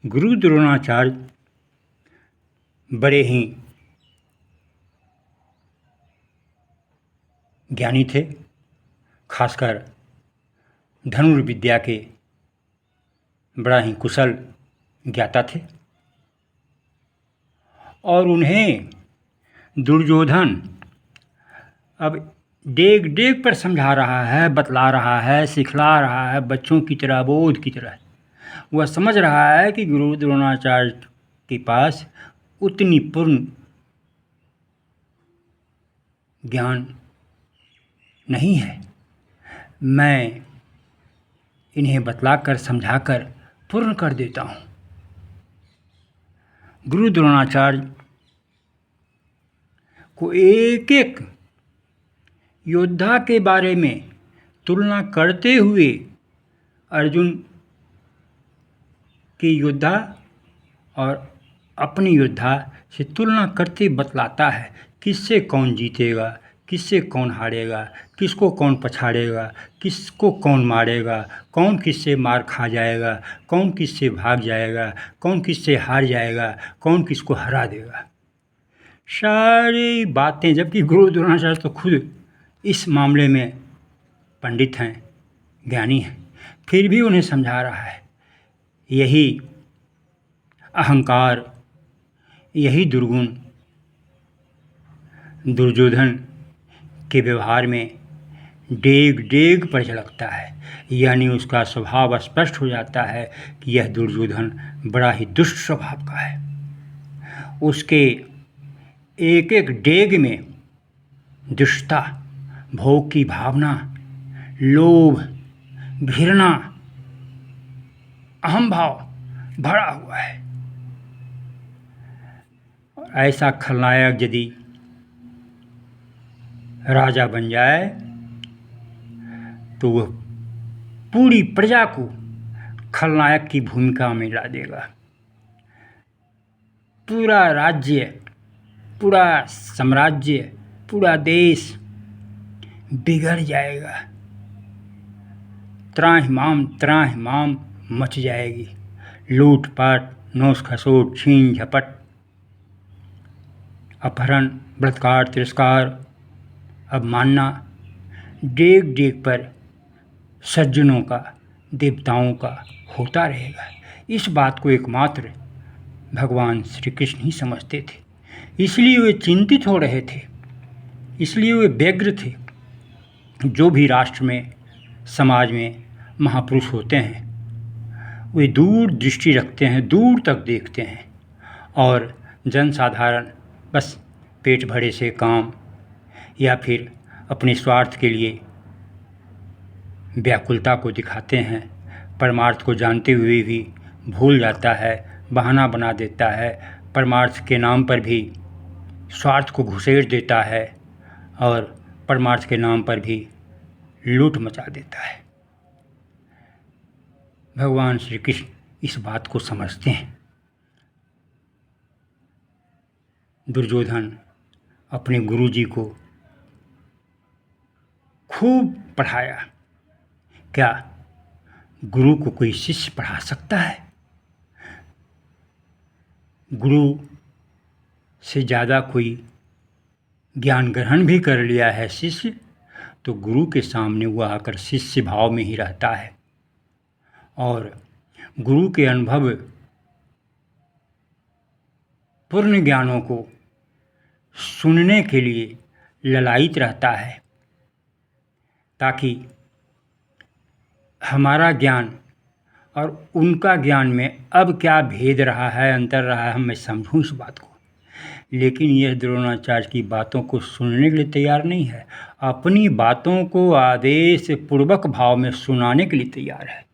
गुरु द्रोणाचार्य बड़े ही ज्ञानी थे, खासकर धनुर्विद्या के बड़ा ही कुशल ज्ञाता थे। और उन्हें दुर्योधन अब डेग डेग पर समझा रहा है, बतला रहा है, सिखला रहा है, बच्चों की तरह, बोध की तरह। वह समझ रहा है कि गुरु द्रोणाचार्य के पास उतनी पूर्ण ज्ञान नहीं है। मैं इन्हें बतलाकर, समझाकर पूर्ण कर देता हूँ। गुरु द्रोणाचार्य को एक एक योद्धा के बारे में तुलना करते हुए अर्जुन की योद्धा और अपनी योद्धा से तुलना करते बतलाता है, किससे कौन जीतेगा, किससे कौन हारेगा, किसको कौन पछाड़ेगा, किसको कौन मारेगा, कौन किससे मार खा जाएगा, कौन किससे भाग जाएगा, कौन किससे हार जाएगा, कौन किसको हरा देगा। सारी बातें, जबकि गुरु द्रोणाचार्य तो खुद इस मामले में पंडित हैं, ज्ञानी हैं, फिर भी उन्हें समझा रहा है। यही अहंकार, यही दुर्गुण दुर्योधन के व्यवहार में डेग डेग पर झलकता है। यानी उसका स्वभाव स्पष्ट हो जाता है कि यह दुर्योधन बड़ा ही दुष्ट स्वभाव का है। उसके एक एक डेग में दुष्टता, भोग की भावना, लोभ, घृणा, अहम भाव भरा हुआ है। ऐसा खलनायक यदि राजा बन जाए तो वह पूरी प्रजा को खलनायक की भूमिका में ला देगा। पूरा राज्य, पूरा साम्राज्य, पूरा देश बिगड़ जाएगा। त्राहिमाम मच जाएगी। लूटपाट, नोच खसोट, छीन झपट, अपहरण, बलात्कार, तिरस्कार, अवमानना, डेग डेग पर सज्जनों का, देवताओं का होता रहेगा। इस बात को एकमात्र भगवान श्री कृष्ण ही समझते थे। इसलिए वे चिंतित हो रहे थे, इसलिए वे व्यग्र थे। जो भी राष्ट्र में, समाज में महापुरुष होते हैं, वे दूर दृष्टि रखते हैं, दूर तक देखते हैं। और जनसाधारण बस पेट भरे से काम या फिर अपने स्वार्थ के लिए व्याकुलता को दिखाते हैं। परमार्थ को जानते हुए भी भूल जाता है, बहाना बना देता है, परमार्थ के नाम पर भी स्वार्थ को घुसेड़ देता है और परमार्थ के नाम पर भी लूट मचा देता है। भगवान श्री कृष्ण इस बात को समझते हैं। दुर्योधन अपने गुरुजी को खूब पढ़ाया। क्या गुरु को कोई शिष्य पढ़ा सकता है? गुरु से ज़्यादा कोई ज्ञान ग्रहण भी कर लिया है शिष्य, तो गुरु के सामने वह आकर शिष्य भाव में ही रहता है और गुरु के अनुभव पूर्ण ज्ञानों को सुनने के लिए ललायित रहता है, ताकि हमारा ज्ञान और उनका ज्ञान में अब क्या भेद रहा है, अंतर रहा है, मैं समझूं इस बात को। लेकिन यह द्रोणाचार्य की बातों को सुनने के लिए तैयार नहीं है, अपनी बातों को आदेश पूर्वक भाव में सुनाने के लिए तैयार है।